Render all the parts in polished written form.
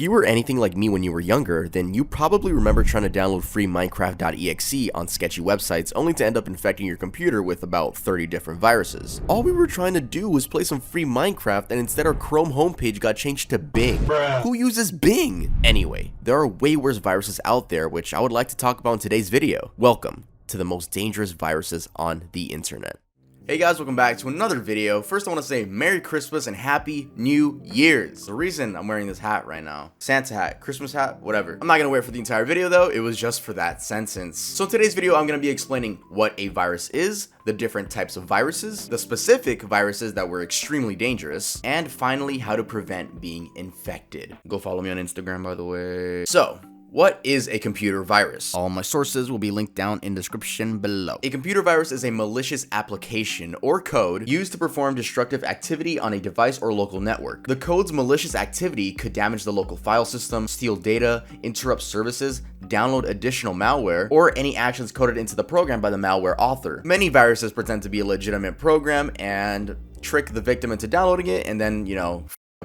If you were anything like me when you were younger, then you probably remember trying to download free Minecraft.exe on sketchy websites only to end up infecting your computer with about 30 different viruses. All we were trying to do was play some free Minecraft, and instead our Chrome homepage got changed to Bing. Bruh. Who uses Bing? Anyway, there are way worse viruses out there which I would like to talk about in today's video. Welcome to the most dangerous viruses on the internet. Hey guys, welcome back to another video. First I want to say Merry Christmas and Happy New Year's. The reason I'm wearing this hat right now, Santa hat, Christmas hat, whatever. I'm not going to wear it for the entire video though, it was just for that sentence. So in today's video I'm going to be explaining what a virus is, the different types of viruses, the specific viruses that were extremely dangerous, and finally how to prevent being infected. Go follow me on Instagram by the way. So, what is a computer virus? All my sources will be linked down in the description below. A computer virus is a malicious application or code used to perform destructive activity on a device or local network. The code's malicious activity could damage the local file system, steal data, interrupt services, download additional malware, or any actions coded into the program by the malware author. Many viruses pretend to be a legitimate program and trick the victim into downloading it and then,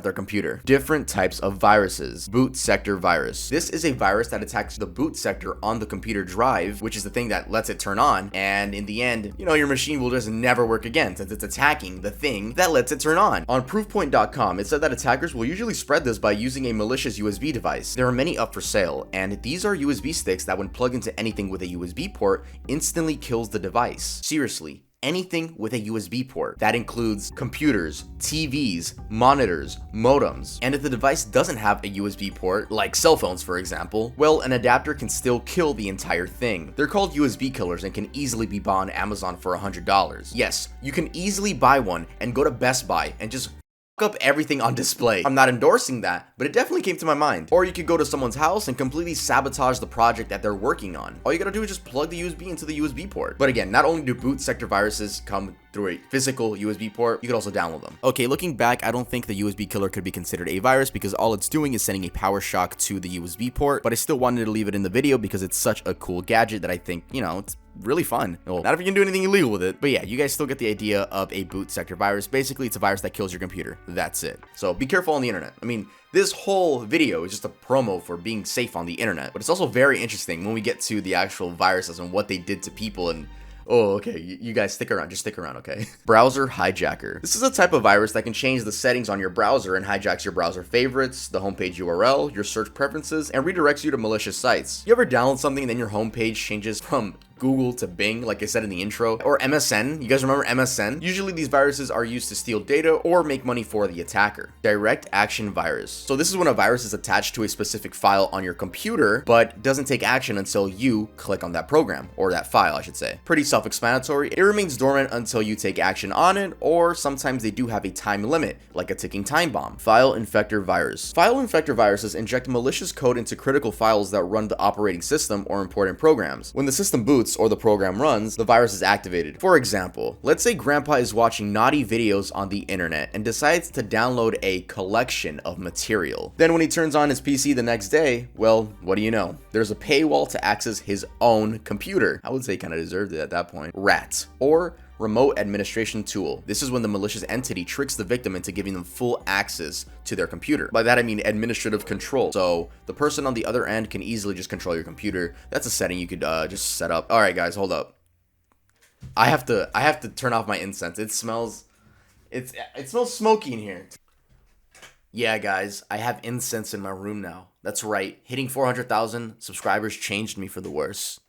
their computer. Different types of viruses. Boot sector virus. This is a virus that attacks the boot sector on the computer drive, which is the thing that lets it turn on, and in the end, your machine will just never work again since it's attacking the thing that lets it turn on. On proofpoint.com, it said that attackers will usually spread this by using a malicious USB device. There are many up for sale, and these are USB sticks that when plugged into anything with a USB port, instantly kills the device. Seriously. Anything with a USB port. That includes computers, TVs, monitors, modems. And if the device doesn't have a USB port, like cell phones for example, well, an adapter can still kill the entire thing. They're called USB killers and can easily be bought on Amazon for $100. Yes, you can easily buy one and go to Best Buy and just up everything on display. I'm not endorsing that, but it definitely came to my mind. Or you could go to someone's house and completely sabotage the project that they're working on. All you gotta do is just plug the USB into the USB port. But again, not only do boot sector viruses come through a physical USB port, you could also download them. Okay, looking back, I don't think the USB killer could be considered a virus because all it's doing is sending a power shock to the USB port, but I still wanted to leave it in the video because it's such a cool gadget that I think, it's really fun. Well, not if you can do anything illegal with it, but yeah, you guys still get the idea of a boot sector virus. Basically, it's a virus that kills your computer. That's it. So be careful on the internet. I mean, this whole video is just a promo for being safe on the internet, but it's also very interesting when we get to the actual viruses and what they did to people and oh, okay, you guys stick around, just stick around, okay? Browser hijacker. This is a type of virus that can change the settings on your browser and hijacks your browser favorites, the homepage URL, your search preferences, and redirects you to malicious sites. You ever download something and then your homepage changes from Google to Bing, like I said in the intro, or MSN? You guys remember MSN? Usually these viruses are used to steal data or make money for the attacker. Direct action virus. So this is when a virus is attached to a specific file on your computer, but doesn't take action until you click on that program, or that file, I should say. Pretty self-explanatory. It remains dormant until you take action on it, or sometimes they do have a time limit, like a ticking time bomb. File infector virus. File infector viruses inject malicious code into critical files that run the operating system or important programs. When the system boots, or the program runs, the virus is activated. For example, let's say grandpa is watching naughty videos on the internet and decides to download a collection of material. Then when he turns on his PC the next day, well, what do you know? There's a paywall to access his own computer. I would say he kind of deserved it at that point. RAT, or remote administration tool. This is when the malicious entity tricks the victim into giving them full access to their computer. By that I mean administrative control. So the person on the other end can easily just control your computer. That's a setting you could just set up. All right, guys, hold up. I have to turn off my incense. It smells smoky in here. Yeah, guys, I have incense in my room now. That's right. Hitting 400,000 subscribers changed me for the worse.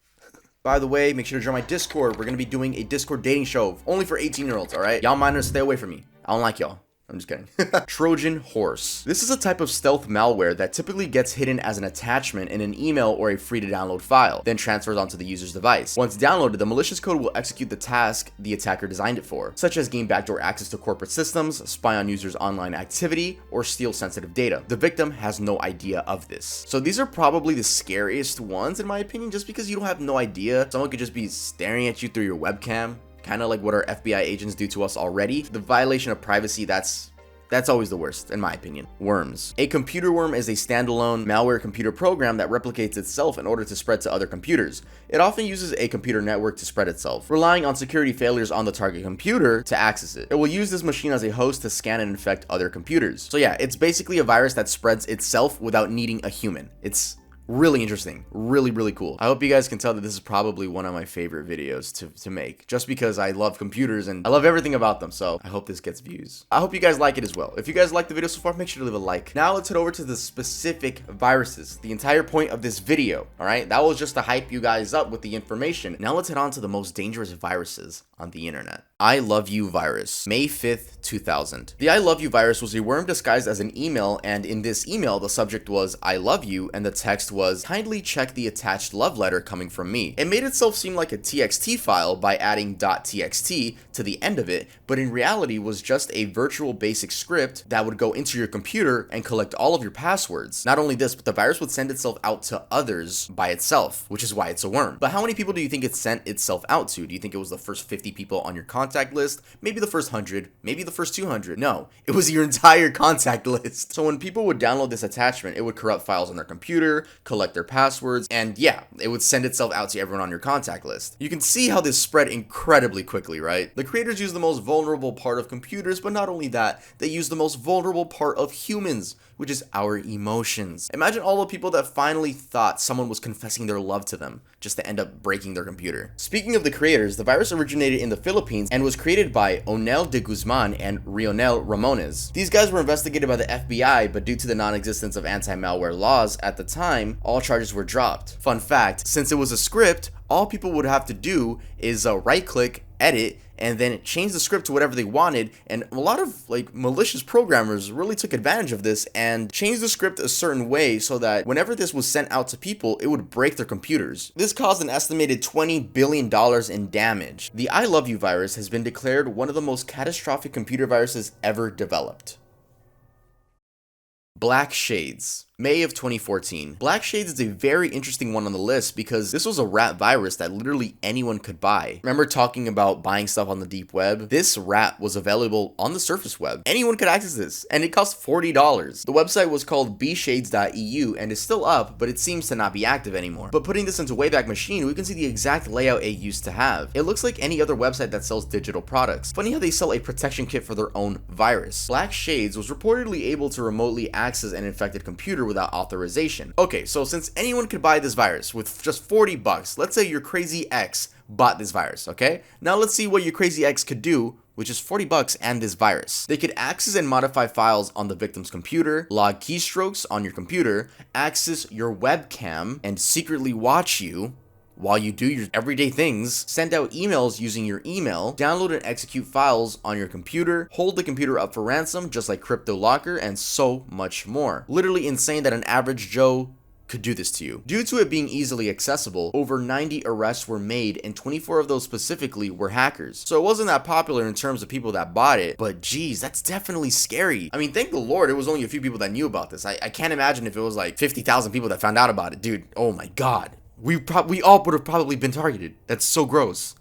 By the way, make sure to join my Discord. We're going to be doing a Discord dating show only for 18-year-olds, all right? Y'all minors, stay away from me. I don't like y'all. I'm just kidding. Trojan horse. This is a type of stealth malware that typically gets hidden as an attachment in an email or a free to download file, then transfers onto the user's device. Once downloaded, the malicious code will execute the task the attacker designed it for, such as gain backdoor access to corporate systems, spy on users' online activity, or steal sensitive data. The victim has no idea of this. So these are probably the scariest ones in my opinion, just because you don't have no idea. Someone could just be staring at you through your webcam. Kind of like what our FBI agents do to us already. The violation of privacy, that's That's always the worst, in my opinion. Worms. A computer worm is a standalone malware computer program that replicates itself in order to spread to other computers. It often uses a computer network to spread itself, relying on security failures on the target computer to access it. It will use this machine as a host to scan and infect other computers. So yeah, it's basically a virus that spreads itself without needing a human. It's really interesting. Really cool. I hope you guys can tell that this is probably one of my favorite videos to make, just because I love computers and I love everything about them. So I hope this gets views. I hope you guys like it as well. If you guys like the video so far, make sure to leave a like. Now let's head over to the specific viruses, the entire point of this video. All right, that was just to hype you guys up with the information. Now let's head on to the most dangerous viruses on the internet. ILOVEYOU virus, May 5th, 2000. The ILOVEYOU virus was a worm disguised as an email, and in this email, the subject was "I love you," and the text was "Kindly check the attached love letter coming from me." It made itself seem like a TXT file by adding .txt to the end of it, but in reality was just a virtual basic script that would go into your computer and collect all of your passwords. Not only this, but the virus would send itself out to others by itself, which is why it's a worm. But how many people do you think it sent itself out to? Do you think it was the first 50 people on your contact list? Maybe the first 100, maybe the first 200. No, it was your entire contact list. So when people would download this attachment, it would corrupt files on their computer, collect their passwords, and yeah, it would send itself out to everyone on your contact list. You can see how this spread incredibly quickly, right? The creators use the most vulnerable part of computers, but not only that, they use the most vulnerable part of humans, which is our emotions. Imagine all the people that finally thought someone was confessing their love to them, just to end up breaking their computer. Speaking of the creators, the virus originated in the Philippines and was created by Onel de Guzman and Rionel Ramones. These guys were investigated by the FBI, but due to the non-existence of anti-malware laws at the time, all charges were dropped. Fun fact, since it was a script, all people would have to do is right-click, edit, and then change the script to whatever they wanted, and a lot of malicious programmers really took advantage of this and changed the script a certain way so that whenever this was sent out to people, it would break their computers. This caused an estimated $20 billion in damage. The ILOVEYOU virus has been declared one of the most catastrophic computer viruses ever developed. Blackshades. May of 2014. Blackshades is a very interesting one on the list because this was a rat virus that literally anyone could buy. Remember talking about buying stuff on the deep web? This rat was available on the surface web. Anyone could access this, and it cost $40. The website was called bshades.eu and is still up, but it seems to not be active anymore. But putting this into Wayback Machine, we can see the exact layout it used to have. It looks like any other website that sells digital products. Funny how they sell a protection kit for their own virus. Blackshades was reportedly able to remotely access an infected computer without authorization. Okay, so since anyone could buy this virus with just $40, let's say your crazy ex bought this virus, okay? Now let's see what your crazy ex could do, which is $40 and this virus. They could access and modify files on the victim's computer, log keystrokes on your computer, access your webcam, and secretly watch you while you do your everyday things, send out emails using your email, download and execute files on your computer, hold the computer up for ransom just like cryptolocker, and so much more. Literally insane that an average Joe could do this to you. Due to it being easily accessible, over 90 arrests were made, and 24 of those specifically were hackers. So it wasn't that popular in terms of people that bought it, but geez, that's definitely scary. I mean, thank the Lord it was only a few people that knew about this. I can't imagine if it was like 50,000 people that found out about it. Dude, oh my God. We all would have probably been targeted. That's so gross.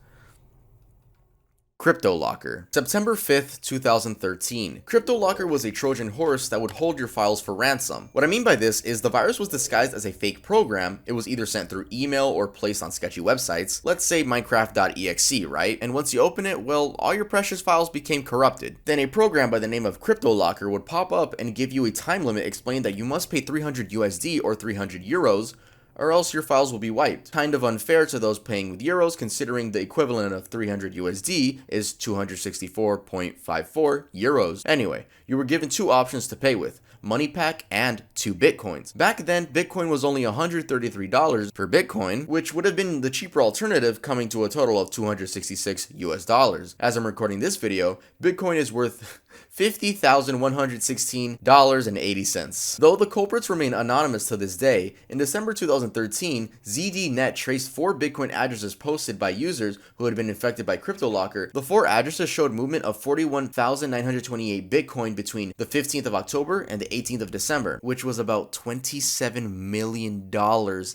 Cryptolocker. September 5th, 2013. Cryptolocker was a Trojan horse that would hold your files for ransom. What I mean by this is the virus was disguised as a fake program. It was either sent through email or placed on sketchy websites. Let's say Minecraft.exe, right? And once you open it, well, all your precious files became corrupted. Then a program by the name of Cryptolocker would pop up and give you a time limit explaining that you must pay 300 USD or 300 euros or else your files will be wiped. Kind of unfair to those paying with euros, considering the equivalent of 300 USD is 264.54 euros. Anyway, you were given two options to pay with: money pack and 2 bitcoins. Back then, Bitcoin was only $133 per Bitcoin, which would have been the cheaper alternative, coming to a total of 266 US dollars. As I'm recording this video, Bitcoin is worth $50,116.80. Though the culprits remain anonymous to this day, in December 2013, ZDNet traced 4 Bitcoin addresses posted by users who had been infected by Cryptolocker. The 4 addresses showed movement of 41,928 Bitcoin between the 15th of October and the 18th of December, which was about $27 million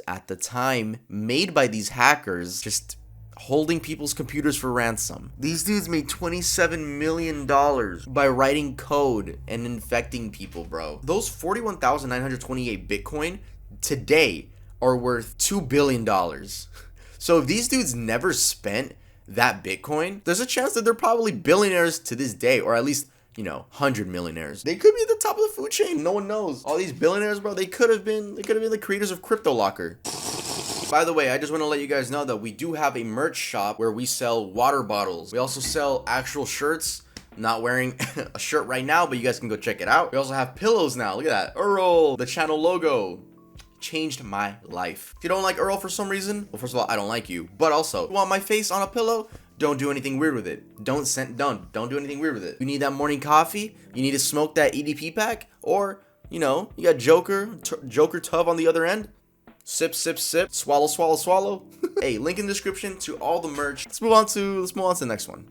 at the time, made by these hackers. Just holding people's computers for ransom. These dudes made $27 million by writing code and infecting people, bro. Those 41,928 Bitcoin today are worth $2 billion. So if these dudes never spent that Bitcoin, there's a chance that they're probably billionaires to this day, or at least, 100 millionaires. They could be at the top of the food chain. No one knows. All these billionaires, bro, they could have been the creators of cryptolocker. By the way, I just want to let you guys know that we do have a merch shop where we sell water bottles. We also sell actual shirts. I'm not wearing a shirt right now, but you guys can go check it out. We also have pillows now. Look at that. Earl, the channel logo. Changed my life. If you don't like Earl for some reason, well, first of all, I don't like you. But also, you want my face on a pillow? Don't do anything weird with it. Don't do anything weird with it. You need that morning coffee? You need to smoke that EDP pack? Or, you got Joker Tub on the other end? Sip, sip, sip. Swallow, swallow, swallow. Hey, link in the description to all the merch. Let's move on to the next one.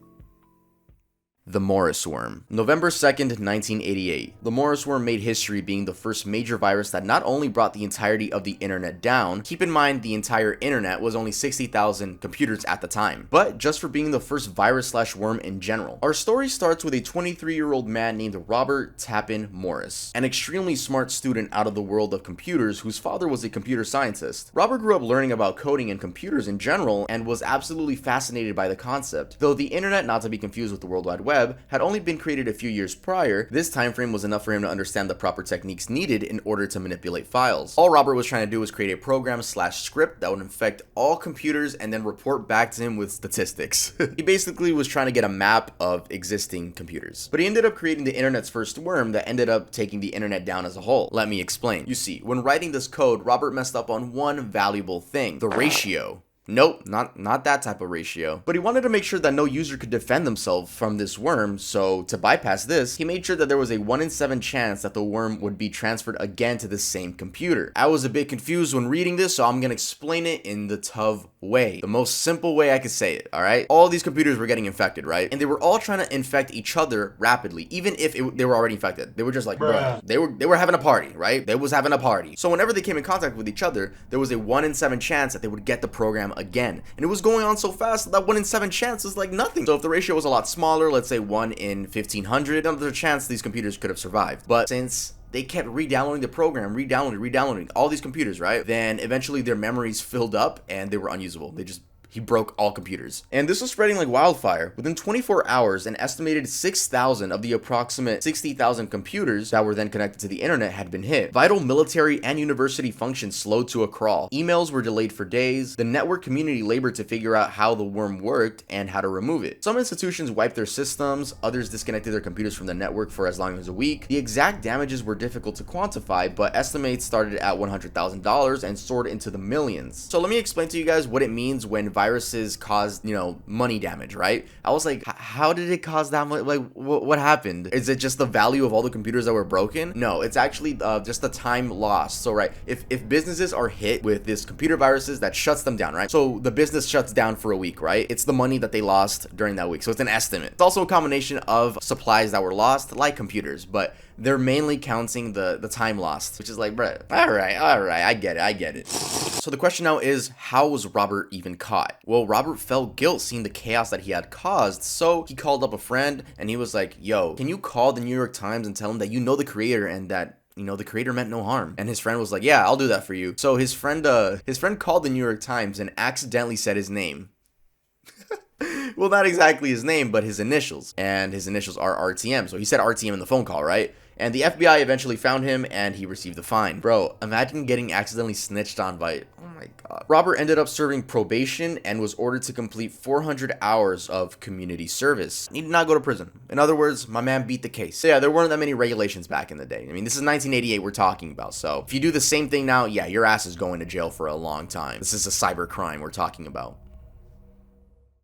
The Morris worm. November 2nd, 1988. The Morris worm made history being the first major virus that not only brought the entirety of the internet down, keep in mind the entire internet was only 60,000 computers at the time, but just for being the first virus/worm in general. Our story starts with a 23-year-old man named Robert Tappan Morris, an extremely smart student out of the world of computers whose father was a computer scientist. Robert grew up learning about coding and computers in general and was absolutely fascinated by the concept. Though the internet, not to be confused with the World Wide Web, had only been created a few years prior, this time frame was enough for him to understand the proper techniques needed in order to manipulate files. All Robert was trying to do was create a program/script that would infect all computers and then report back to him with statistics. He basically was trying to get a map of existing computers. But he ended up creating the internet's first worm that ended up taking the internet down as a whole. Let me explain. You see, when writing this code, Robert messed up on one valuable thing: the ratio. Nope, not that type of ratio. But he wanted to make sure that no user could defend themselves from this worm, so to bypass this, he made sure that there was a 1 in 7 chance that the worm would be transferred again to the same computer. I was a bit confused when reading this, so I'm gonna explain it in the Tuv way. The most simple way I could say it, alright? All these computers were getting infected, right? And they were all trying to infect each other rapidly, even if they were already infected. They were just like, bruh. They were having a party, right? They was having a party. So whenever they came in contact with each other, there was a 1 in 7 chance that they would get the program again. And it was going on so fast that 1 in 7 chance is like nothing. So if the ratio was a lot smaller, let's say 1 in 1,500, there's a chance these computers could have survived. But since they kept re-downloading the program, re-downloading all these computers, right? Then eventually their memories filled up and they were unusable. He broke all computers. And this was spreading like wildfire. Within 24 hours, an estimated 6,000 of the approximate 60,000 computers that were then connected to the internet had been hit. Vital military and university functions slowed to a crawl. Emails were delayed for days. The network community labored to figure out how the worm worked and how to remove it. Some institutions wiped their systems, others disconnected their computers from the network for as long as a week. The exact damages were difficult to quantify, but estimates started at $100,000 and soared into the millions. So let me explain to you guys what it means when viruses caused, money damage, right? I was like, how did it cause that much? Like, what happened? Is it just the value of all the computers that were broken? No, it's actually just the time lost. So, right, if businesses are hit with this computer viruses, that shuts them down, right? So the business shuts down for a week, right? It's the money that they lost during that week. So it's an estimate. It's also a combination of supplies that were lost, like computers, but they're mainly counting the time lost, which is like, bruh, all right, I get it. So the question now is, how was Robert even caught? Well, Robert felt guilt seeing the chaos that he had caused, so he called up a friend and he was like, yo, can you call the New York Times and tell him that you know the creator and that the creator meant no harm? And his friend was like, yeah, I'll do that for you. So his friend called the New York Times and accidentally said his name. Well, not exactly his name, but his initials. And his initials are RTM. So he said RTM in the phone call, right? And the FBI eventually found him and he received a fine. Bro, imagine getting accidentally snitched on by, oh my god. Robert ended up serving probation and was ordered to complete 400 hours of community service. He did not go to prison. In other words, my man beat the case. So yeah, there weren't that many regulations back in the day. I mean, this is 1988 we're talking about. So if you do the same thing now, yeah, your ass is going to jail for a long time. This is a cyber crime we're talking about.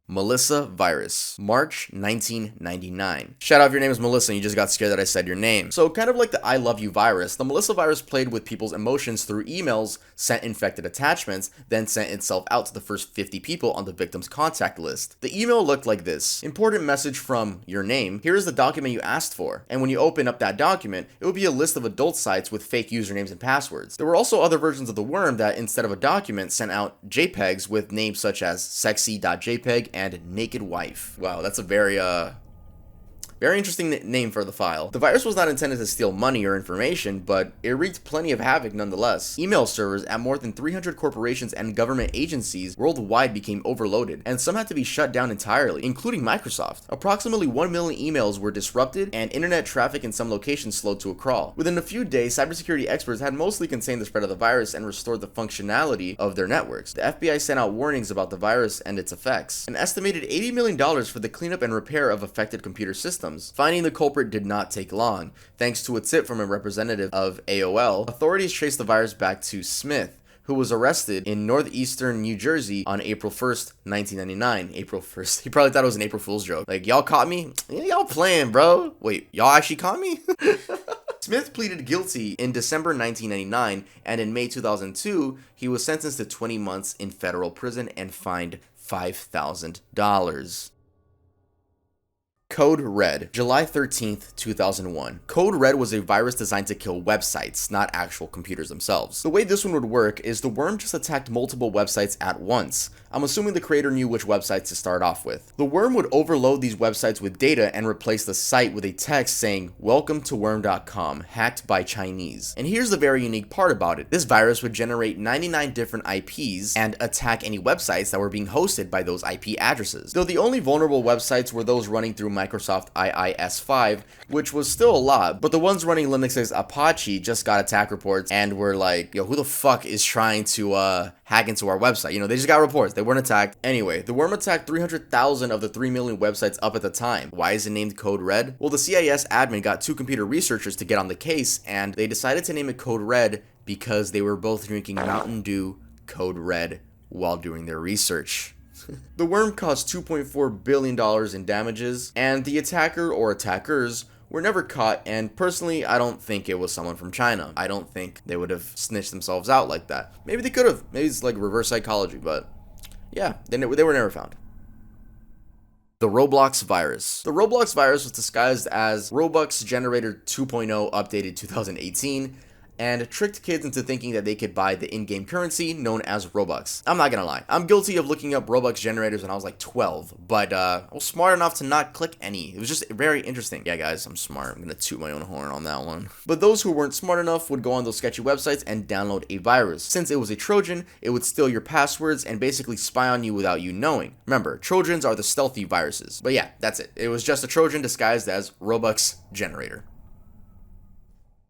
Melissa virus, March 1999. Shout out if your name is Melissa and you just got scared that I said your name. So kind of like the I love you virus, the Melissa virus played with people's emotions through emails, sent infected attachments, then sent itself out to the first 50 people on the victim's contact list. The email looked like this. Important message from your name. Here is the document you asked for. And when you open up that document, it would be a list of adult sites with fake usernames and passwords. There were also other versions of the worm that instead of a document sent out JPEGs with names such as sexy.jpg and naked wife. Wow, that's a very interesting name for the file. The virus was not intended to steal money or information, but it wreaked plenty of havoc nonetheless. Email servers at more than 300 corporations and government agencies worldwide became overloaded, and some had to be shut down entirely, including Microsoft. Approximately 1 million emails were disrupted, and internet traffic in some locations slowed to a crawl. Within a few days, cybersecurity experts had mostly contained the spread of the virus and restored the functionality of their networks. The FBI sent out warnings about the virus and its effects. An estimated $80 million for the cleanup and repair of affected computer systems. Finding the culprit did not take long. Thanks to a tip from a representative of AOL, authorities traced the virus back to Smith, who was arrested in northeastern New Jersey on April 1st, 1999. April 1st. He probably thought it was an April Fool's joke. Like, y'all caught me? Yeah, y'all playing, bro. Wait, y'all actually caught me? Smith pleaded guilty in December 1999, and in May 2002, he was sentenced to 20 months in federal prison and fined $5,000. Code Red, July 13th, 2001. Code Red was a virus designed to kill websites, not actual computers themselves. The way this one would work is the worm just attacked multiple websites at once. I'm assuming the creator knew which websites to start off with. The worm would overload these websites with data and replace the site with a text saying, "Welcome to worm.com, hacked by Chinese." And here's the very unique part about it. This virus would generate 99 different IPs and attack any websites that were being hosted by those IP addresses. Though the only vulnerable websites were those running through Microsoft IIS5, which was still a lot, but the ones running Linux's Apache just got attack reports and were like, yo, who the fuck is trying to hack into our website? You know, they just got reports. They weren't attacked. Anyway, the worm attacked 300,000 of the 3 million websites up at the time. Why is it named Code Red? Well, the CIS admin got 2 computer researchers to get on the case, and they decided to name it Code Red because they were both drinking Mountain Dew Code Red while doing their research. The worm caused $2.4 billion in damages, and the attacker or attackers were never caught, and personally, I don't think it was someone from China. I don't think they would have snitched themselves out like that. Maybe they could have. Maybe it's like reverse psychology, but yeah, they were never found. The Roblox virus. The Roblox virus was disguised as Robux Generator 2.0 updated 2018, and tricked kids into thinking that they could buy the in-game currency known as Robux. I'm not gonna lie, I'm guilty of looking up Robux generators when I was like 12, but I was smart enough to not click any. It was just very interesting. Yeah guys, I'm smart. I'm gonna toot my own horn on that one. But those who weren't smart enough would go on those sketchy websites and download a virus. Since it was a Trojan, it would steal your passwords and basically spy on you without you knowing. Remember, Trojans are the stealthy viruses. But yeah, that's it. It was just a Trojan disguised as Robux generator.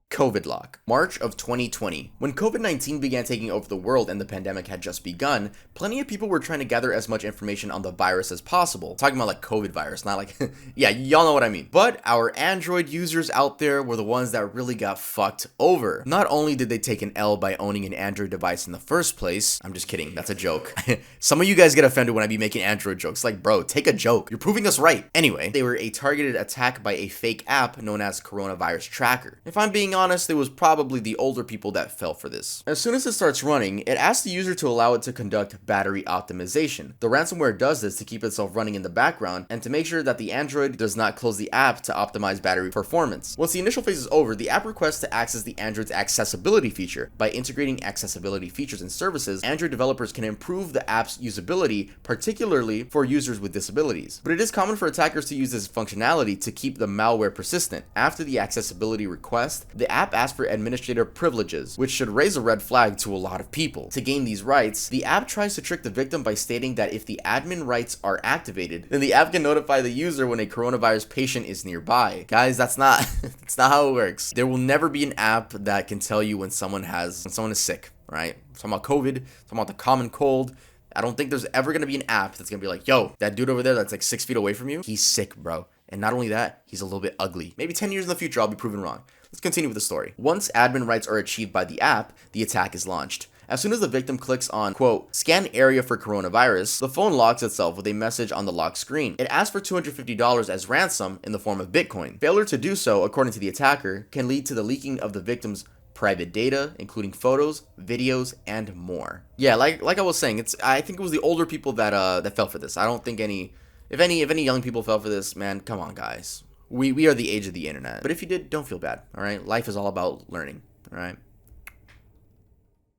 Covidlock, March of 2020. When COVID-19 began taking over the world and the pandemic had just begun, plenty of people were trying to gather as much information on the virus as possible. Talking about like COVID virus, not like, yeah, y'all know what I mean. But our Android users out there were the ones that really got fucked over. Not only did they take an L by owning an Android device in the first place, I'm just kidding, that's a joke. Some of you guys get offended when I be making Android jokes. Like, bro, take a joke. You're proving us right. Anyway, they were a targeted attack by a fake app known as Coronavirus Tracker. If I'm being honest, it was probably the older people that fell for this. As soon as it starts running, it asks the user to allow it to conduct battery optimization. The ransomware does this to keep itself running in the background and to make sure that the Android does not close the app to optimize battery performance. Once the initial phase is over, the app requests to access the Android's accessibility feature. By integrating accessibility features and services, Android developers can improve the app's usability, particularly for users with disabilities. But it is common for attackers to use this functionality to keep the malware persistent. After the accessibility request, the app asks for administrator privileges, which should raise a red flag to a lot of people. To gain these rights, the app tries to trick the victim by stating that if the admin rights are activated, then the app can notify the user when a coronavirus patient is nearby. Guys, that's not that's not how it works. There will never be an app that can tell you when someone is sick, right? Talking about COVID, talking about the common cold. I don't think there's ever gonna be an app that's gonna be like, yo, that dude over there that's like 6 feet away from you, he's sick, bro. And not only that, he's a little bit ugly. Maybe 10 years in the future, I'll be proven wrong. Let's continue with the story. Once admin rights are achieved by the app, the attack is launched. As soon as the victim clicks on, quote, scan area for coronavirus, the phone locks itself with a message on the lock screen. It asks for $250 as ransom in the form of Bitcoin. Failure to do so, according to the attacker, can lead to the leaking of the victim's private data, including photos, videos, and more. Yeah, like I was saying, I think it was the older people that fell for this. I don't think if any young people fell for this, man, come on, guys. We are the age of the internet. But if you did, don't feel bad, all right? Life is all about learning, all right?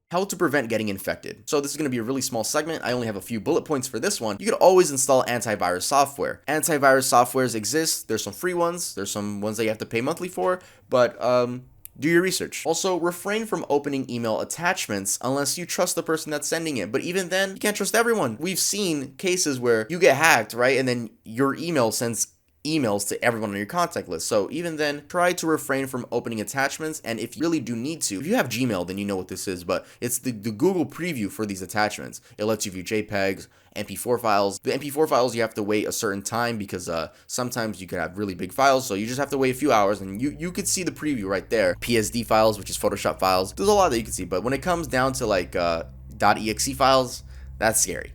How to prevent getting infected. So this is going to be a really small segment. I only have a few bullet points for this one. You could always install antivirus software. Antivirus softwares exist. There's some free ones. There's some ones that you have to pay monthly for. But do your research. Also, refrain from opening email attachments unless you trust the person that's sending it. But even then, you can't trust everyone. We've seen cases where you get hacked, right? And then your email sends emails to everyone on your contact list. So even then, try to refrain from opening attachments. And if you really do need to, if you have Gmail, then you know what this is, but it's the Google preview for these attachments. It lets you view JPEGs, MP4 files. The MP4 files, you have to wait a certain time because sometimes you could have really big files. So you just have to wait a few hours and you could see the preview right there. PSD files, which is Photoshop files. There's a lot that you can see, but when it comes down to like .exe files, that's scary.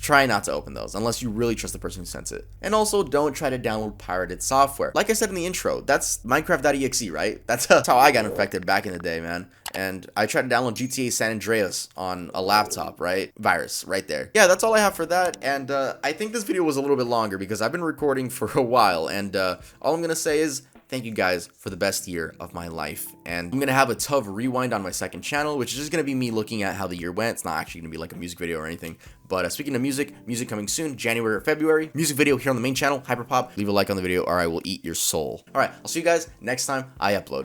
Try not to open those unless you really trust the person who sent it. And also, don't try to download pirated software. Like I said in the intro, that's Minecraft.exe, right? That's how I got infected back in the day, man. And I tried to download GTA San Andreas on a laptop, right? Virus, right there. Yeah, that's all I have for that. And I think this video was a little bit longer because I've been recording for a while. And all I'm gonna say is, thank you guys for the best year of my life. And I'm going to have a Tuv rewind on my second channel, which is just going to be me looking at how the year went. It's not actually going to be like a music video or anything. But speaking of music coming soon, January or February. Music video here on the main channel, Hyperpop. Leave a like on the video or I will eat your soul. All right, I'll see you guys next time I upload.